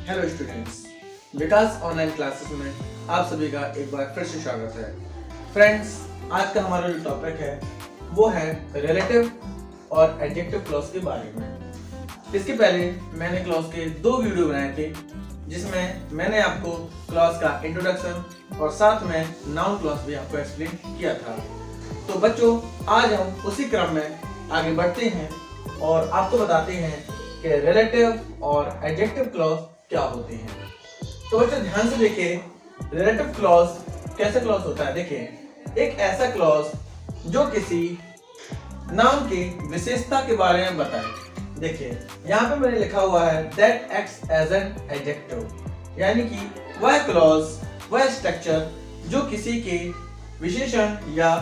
Hello students, विकास online classes में आप सभी का एक बार फिर से स्वागत है। फ्रेंड्स, आज का हमारा जो टॉपिक है वो है रिलेटिव और एडजेक्टिव क्लॉज के बारे में। इसके पहले मैंने क्लॉज के 2 वीडियो बनाए थे जिसमें मैंने आपको क्लॉज का इंट्रोडक्शन और साथ में नाउन क्लॉज भी आपको एक्सप्लेन किया था। तो बच्चों, आज हम उसी क्रम में आगे बढ़ते हैं और आपको बताते हैं कि रिलेटिव और एडजेक्टिव क्लॉज क्या होते हैं। तो बच्चों ध्यान से देखिए, रिलेटिव क्लॉज कैसे क्लॉज होता है। देखिए, एक ऐसा क्लॉज जो किसी नाउन की विशेषता के बारे में बताए। देखिए, यहाँ पे मैंने लिखा हुआ है that acts as an adjective, यानी कि वह क्लॉज, वह स्ट्रक्चर जो किसी के विशेषण या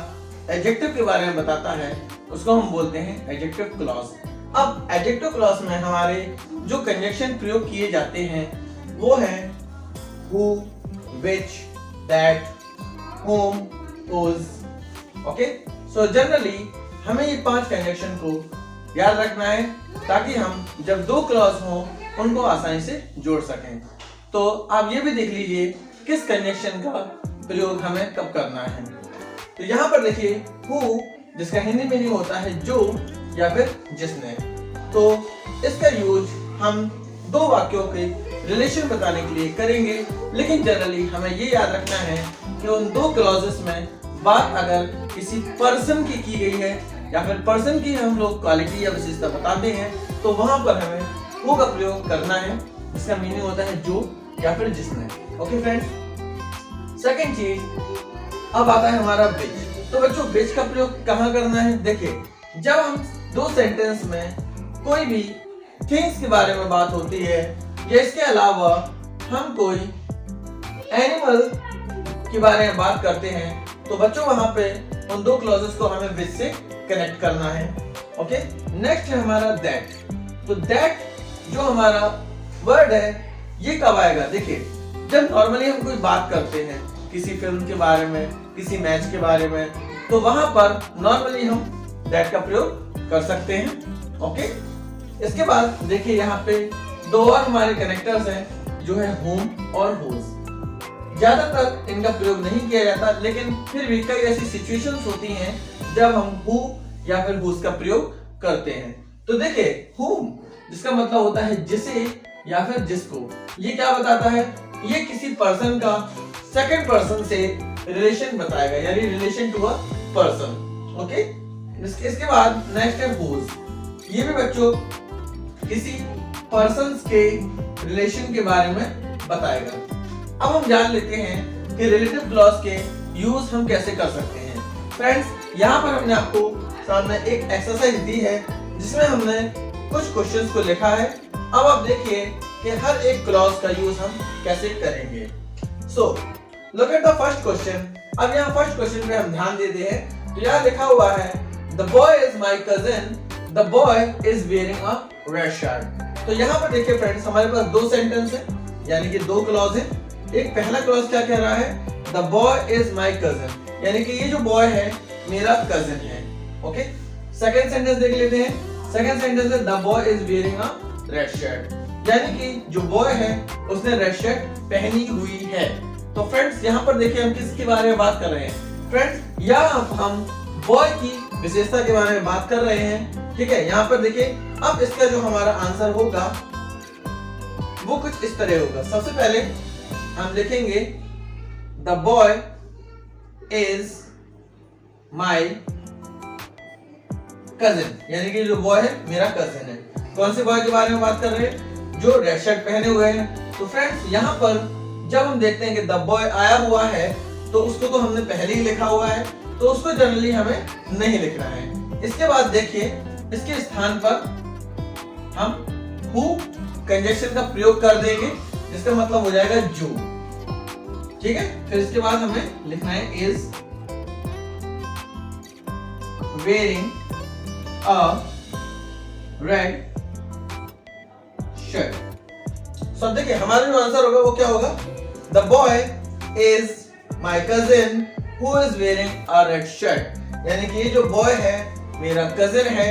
एडजेक्टिव के बारे में बताता है, उसको हम बोलते हैं एडजेक्टिव क्लॉज। अब एडजेक्टिव क्लॉज में हमारे जो कंजंक्शन प्रयोग किए जाते हैं वो है who, which, that, whom, whose। Okay, so generally हमें ये 5 कंजंक्शन को याद रखना है ताकि हम जब 2 क्लॉज हों उनको आसानी से जोड़ सकें। तो आप ये भी देख लीजिए किस कंजंक्शन का प्रयोग हमें कब करना है। तो यहाँ पर देखिए who, जिसका हिंदी में नहीं होता है जो या फिर जिसने, तो इसका यूज हम 2 वाक्यों के रिलेशन बताने के लिए करेंगे। लेकिन जनरली हमें ये याद रखना है कि उन 2 क्लॉजेस में बात अगर किसी पर्सन की गई है या फिर पर्सन की हम लोग क्वालिटी या विशेषता बताते हैं तो वहां पर हमें who का प्रयोग करना है, जिसका मीनिंग होता है जो या फिर जिसने। ओके फ्रेंड्स, सेकंड चीज अब आता है हमारा which। तो बच्चों, which का प्रयोग कहाँ करना है। देखिए, जब हम 2 सेंटेंस में कोई भी थिंग्स के बारे में बात होती है या इसके अलावा हम कोई एनिमल के बारे में बात करते हैं तो बच्चों वहां पे उन 2 क्लॉजेस को हमें विच से कनेक्ट करना है। ओके, नेक्स्ट है हमारा दैट। तो दैट जो हमारा वर्ड है ये कब आएगा। देखिए, जब नॉर्मली हम कोई बात करते हैं किसी फिल्म के बारे में, किसी मैच के बारे में, तो वहां पर नॉर्मली हम दैट का प्रयोग कर सकते हैं। ओके, इसके बाद देखिए यहाँ पे 2 और हमारे कनेक्टर्स हैं जो है whom और whose। ज्यादातर इनका प्रयोग नहीं किया जाता, लेकिन फिर भी कई ऐसी सिचुएशंस होती हैं जब हम who या फिर whose का प्रयोग करते हैं। तो देखिए, whom जिसका मतलब होता है जिसे या फिर जिसको, ये क्या बताता है, ये किसी पर्सन का सेकंड पर्सन से रिलेशन बताएगा, यानी relation to a person. Okay, इसके बाद नेक्स्ट है whose। ये भी बच्चों किसी पर्सन्स के रिलेशन के बारे में बताएगा। अब हम जान लेते हैं कि रिलेटिव क्लॉज के यूज हम कैसे कर सकते हैं। फ्रेंड्स, यहाँ पर हमने आपको सामने एक एक्सरसाइज दी है जिसमें हमने कुछ क्वेश्चंस को लिखा है। अब आप देखिए कि हर एक क्लॉज का यूज हम कैसे करेंगे। So look at the first question. अब यहाँ फर्स्ट क्वेश्चन पे हम ध्यान देते हैं। तो यहाँ लिखा हुआ है the boy is my cousin, the boy is wearing a red shirt. तो यहाँ पर देखिए फ्रेंड्स, हमारे पास 2 सेंटेंस है, यानी कि 2 क्लॉज है। एक पहला क्लॉज क्या कह रहा है, the boy is my cousin, यानी कि ये जो बॉय है मेरा कजिन है। ओके, सेकंड सेंटेंस देख लेते हैं। सेकंड सेंटेंस है the boy is wearing a red shirt, यानी कि जो बॉय है उसने रेड शर्ट पहनी हुई है। तो फ्रेंड्स, यहाँ पर देखिए हम किसके बारे में बात कर रहे हैं। फ्रेंड्स, यहाँ हम बॉय की विशेषता के बारे में बात कर रहे हैं। ठीक है, यहाँ पर देखिए, अब इसका जो हमारा आंसर होगा वो कुछ इस तरह होगा। सबसे पहले हम लिखेंगे the boy is my cousin, यानी कि जो बॉय है मेरा कजिन है। कौन से बॉय के बारे में बात कर रहे हैं, जो रेड शर्ट पहने हुए हैं। तो फ्रेंड्स, यहाँ पर जब हम देखते हैं कि द बॉय आया हुआ है तो उसको तो हमने पहले ही लिखा हुआ है, तो उसको जनरली हमें नहीं लिखना है। इसके बाद देखिए, इसके स्थान पर हम who कंजंक्शन का प्रयोग कर देंगे, जिसका मतलब हो जाएगा जो। ठीक है, फिर इसके बाद हमें लिखना है is wearing a red shirt. So देखिए, हमारा जो आंसर होगा वो क्या होगा, the boy is my cousin who is wearing a red shirt, यानी कि ये जो बॉय है मेरा कजिन है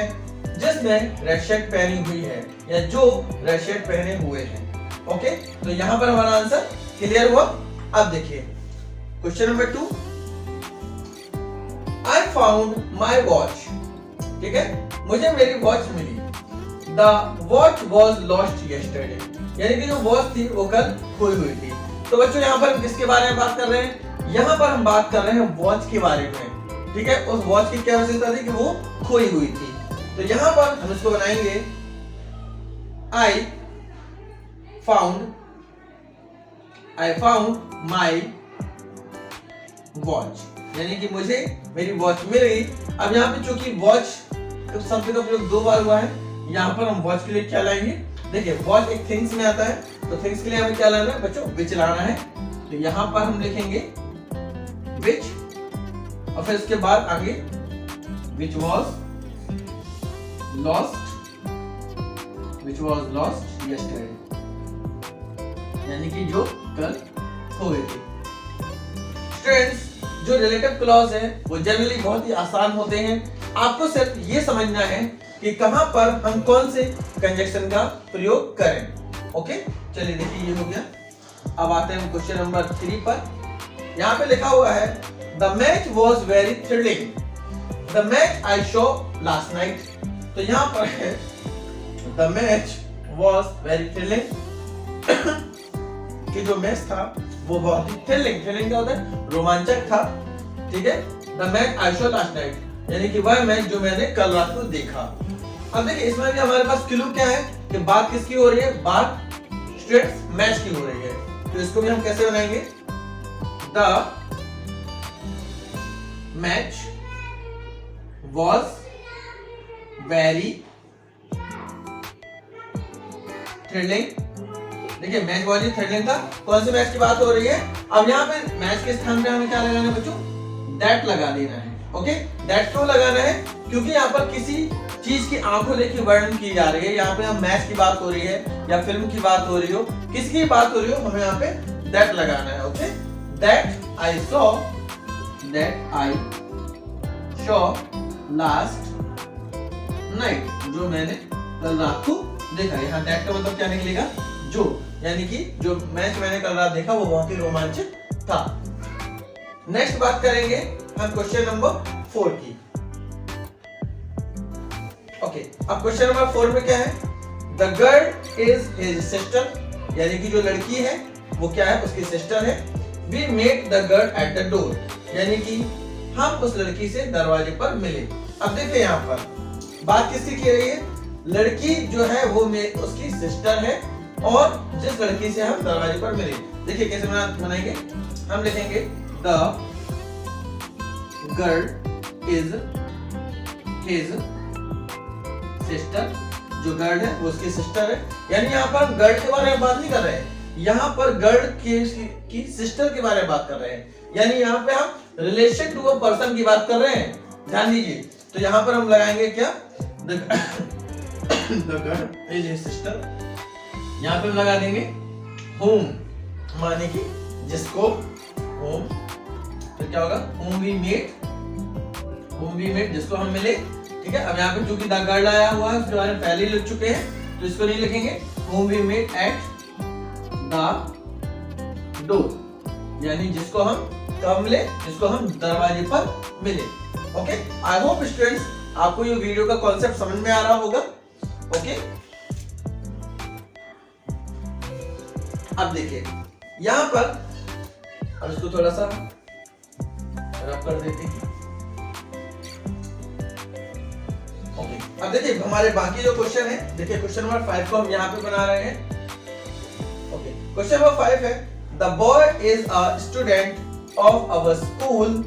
जिसने रेड शर्ट पहनी हुई है या जो रेड शर्ट पहने हुए हैं। ओके, तो यहाँ पर हमारा आंसर क्लियर हुआ। अब देखिए question number 2, I found my watch, ठीक है, मुझे मेरी वॉच मिली। The watch was lost yesterday, यानी कि जो वॉच थी वो कल खोई हुई थी। तो बच्चों यहाँ पर हम किसके बारे में बात कर रहे हैं? यहाँ पर हम बात कर रहे हैं वॉच के बारे में, ठीक है। उस वॉच की क्या विशेषता थी कि वो खोई हुई थी। तो यहाँ पर हम इसको बनाएंगे I found my watch, यानी कि मुझे मेरी वॉच मिल गई। अब यहाँ पे चूंकि वॉच शब्द का प्रयोग 2 बार हुआ है, यहाँ पर हम वॉच के लिए क्या लाएंगे? देखिए वॉच एक थिंग्स में आता है, तो थिंग्स के लिए हमें क्या लाना है बच्चों? विच लाना है। तो यहाँ पर हम लिखेंगे विच, और फिर उसके बाद आगे विच वॉज लॉस्ट yesterday, यानी कि जो कल खो गई थी। स्टूडेंट्स, जो रिलेटिव क्लॉज है वो जनरली बहुत ही आसान होते हैं। आपको सिर्फ ये समझना है कि कहां पर हम कौन से कंजक्शन का प्रयोग करें। ओके, चलिए देखिए ये हो गया। अब आते हैं क्वेश्चन नंबर 3 पर। यहाँ पे लिखा हुआ है the match was very thrilling, the match I show last night. तो यहाँ पर है the match was very thrilling, कि जो मैच था वो बहुत ही थ्रिलिंग क्या होता है? रोमांचक था, ठीक है। The match I show last night, यानी कि वह मैच जो मैंने कल रात को देखा। अब देखिए इसमें भी हमारे पास क्लू क्या है कि बात किसकी हो रही है? बात स्टूडेंट्स मैच की हो रही है। तो इसको भी हम कैसे बनाएंगे? The match was very thrilling. देखिए मैच वॉज थ्रिलिंग था। कौन से मैच की बात हो रही है? अब यहाँ पे मैच के स्थान पे हमें क्या लगाना है बच्चों? दैट लगा देना है। ओके, दैट क्यों लगाना है? क्योंकि यहाँ पर किसी चीज की आंखों देखी वर्णन की जा रही है। यहाँ पे हम मैच की बात हो रही है या फिल्म की बात हो रही हो, किसकी बात हो रही हो, हमें यहाँ पे दैट लगाना है। Okay, that I saw last night, जो मैंने कल रात को देखा। यहाँ दैट का मतलब क्या निकलेगा? जो, यानी कि जो मैच मैंने कल रात देखा वो बहुत ही रोमांचक था। नेक्स्ट बात करेंगे हम क्वेश्चन नंबर 4 की। ओके, अब क्वेश्चन नंबर 4 में क्या है? The girl is his sister, यानी कि जो लड़की है वो क्या है? उसकी सिस्टर है। We met the girl at the door, यानी कि हम उस लड़की से दरवाजे पर मिले। अब देखिए यहाँ पर बात किसकी की रही है? लड़की जो है वो उसकी सिस्टर है और जिस लड़की से हम दरवाजे पर मिले। देखिए कैसे बनाएंगे? हम लिखेंगे the girl is his sister, जो गर्ल है वो उसकी सिस्टर है। यानी यहाँ पर गर्ल के बारे में बात नहीं कर रहे हैं, यहाँ पर गर्ल की सिस्टर के बारे में बात कर रहे हैं। यानी यहाँ पे हम रिलेशन टू अ पर्सन की बात कर रहे हैं, ध्यान दीजिए। तो यहाँ पर हम लगाएंगे क्या? The girl is his sister। यहाँ पे हम लगा देंगे whom, माने कि जिसको, whom, तो क्या होगा? whom we met, जिसको हम मिले, ठीक है। अब यहाँ पे चूंकि द गर्ल आया हुआ है उसके बारे में पहले ही लिख चुके हैं, तो इसको नहीं लिखेंगे। whom we met at the door, यानी जिसको हम कब मिले? जिसको हम दरवाजे पर मिले। ओके, आई होप स्टूडेंट्स आपको ये वीडियो का कॉन्सेप्ट समझ में आ रहा होगा। ओके, अब देखिए यहां पर अब इसको थोड़ा सा रब कर देते हैं। ओके, अब देखिए हमारे बाकी जो क्वेश्चन है, देखिए क्वेश्चन नंबर 5 को हम यहां पे बना रहे हैं। ओके, क्वेश्चन नंबर 5 है the boy is a student of our school.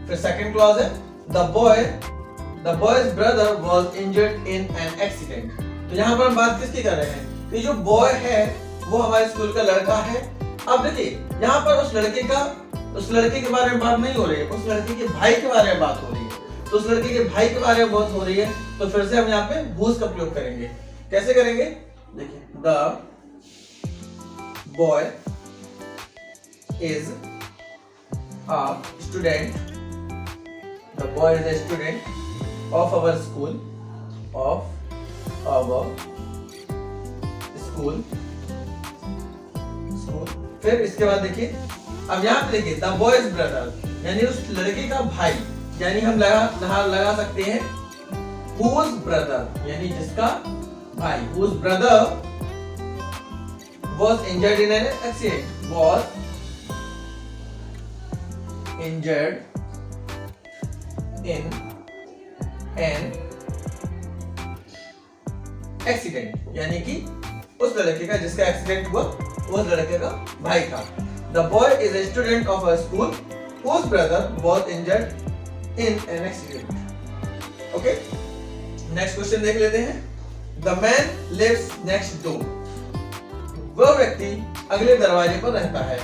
फिर सेकंड क्लॉज है the boys brother was injured in an accident. तो यहाँ पर हम बात किसकी कर रहे हैं? कि जो बॉय है वो हमारे स्कूल का लड़का है। अब देखिए यहाँ पर उस लड़के के बारे में बात नहीं हो रही है, उस लड़के के भाई के बारे में बात हो रही है। तो उस लड़के के भाई के बारे में बात हो रही है, तो फिर से हम यहाँ पे whose का प्रयोग करेंगे। कैसे करेंगे? देखिए the boy is a student, the boy is a student of our school, फिर इसके बाद देखिए, अब यहाँ पे देखिए द बॉयज ब्रदर, यानी उस लड़के का भाई, यानी हम लगा सकते हैं whose ब्रदर, यानी जिसका भाई, whose brother was injured in an accident, was injured in an accident, यानी कि उस लड़के का जिसका एक्सीडेंट हुआ उस लड़के का भाई था। The boy is a student of a school whose brother was injured in an accident. Okay? Next question देख लेते हैं। The man lives next door. वह व्यक्ति अगले दरवाजे पर रहता है।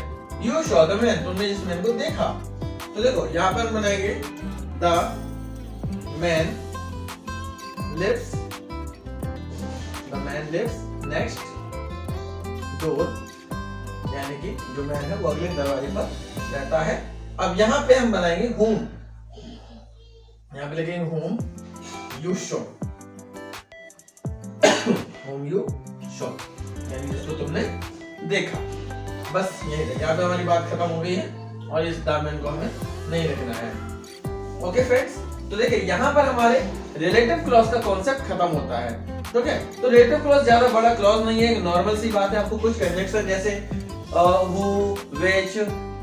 You saw the man, तुमने जिस मैन को देखा। तो देखो यहाँ पर बनाएंगे The man lives next door, यानी कि जो मैन है वो अगले दरवाजे पर रहता है। अब यहाँ पे हम बनाएंगे whom, यहाँ पे लिखेंगे whom you saw, whom you saw, यानी जिसको तुमने देखा। बस यही है, यहाँ पे हमारी बात खत्म हो गई है और इस दामन को हमें नहीं रखना है। ओके फ्रेंड्स, तो देखिए यहाँ पर हमारे रिलेटिव क्लॉज का कॉन्सेप्ट खत्म होता है। ठीक है, तो रिलेटिव क्लॉज ज्यादा बड़ा क्लॉज नहीं है, नॉर्मल सी बात है। आपको कुछ कंजंक्शन जैसे who, which,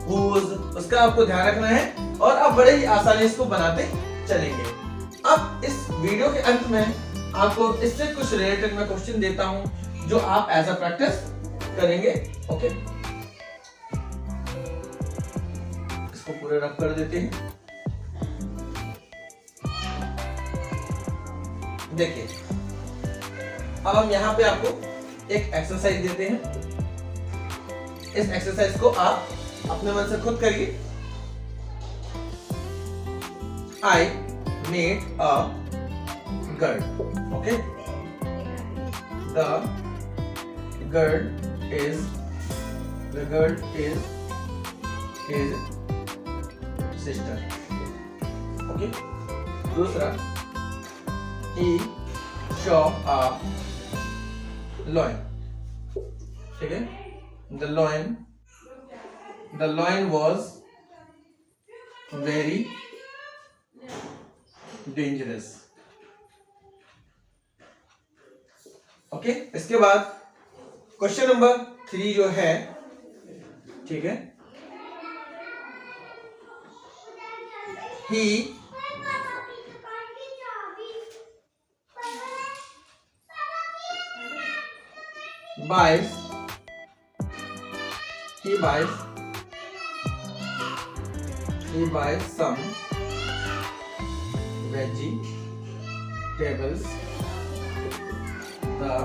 whose, उसका आपको ध्यान रखना है और आप बड़े ही आसानी इसको बनाते चलेंगे। अब इस वीडियो के अंत में आपको इससे कुछ रिलेटेड मैं क्वेश्चन देता हूं जो आप एज अ प्रैक्टिस करेंगे। ओके, इसको पूरे रफ कर देते हैं। देखिए, अब हम यहां पे आपको एक एक्सरसाइज देते हैं। इस एक्सरसाइज को आप अपने मन से खुद करिए। I made a girl. Okay. The girl is his sister. Okay. दूसरा, he saw a lion. ठीक है? The lion was very dangerous. Okay, इसके बाद क्वेश्चन नंबर 3 जो है, ठीक है, he buys some vegetables. The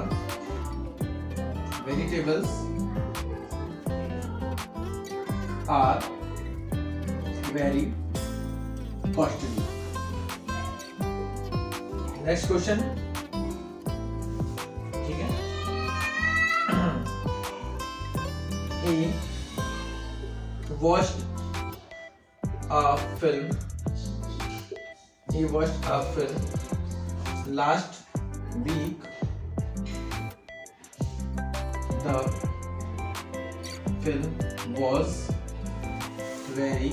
vegetables are very costly. Next question. ठीक है, he watched a film last week. The film was very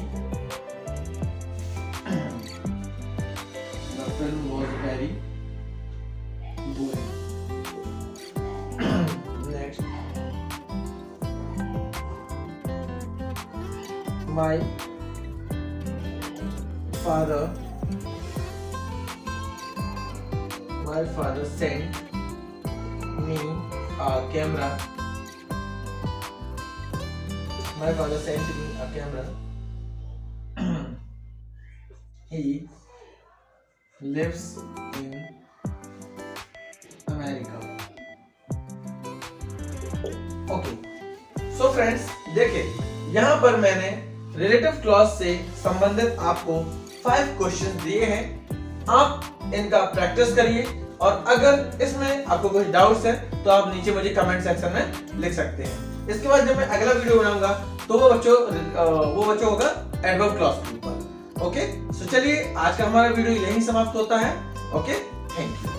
boring. Next, my father sent me a camera. He lives in America. Okay. So friends, देखिए यहाँ पर मैंने relative clause से संबंधित आपको 5 question दिए हैं। आप इनका प्रैक्टिस करिए और अगर इसमें आपको कुछ डाउट्स है तो आप नीचे मुझे कमेंट सेक्शन में लिख सकते हैं। इसके बाद जब मैं अगला वीडियो बनाऊंगा तो वो बच्चों होगा एडवर्ब क्लॉज के ऊपर। ओके, सो चलिए आज का हमारा वीडियो यहीं समाप्त होता है। Okay, thank you.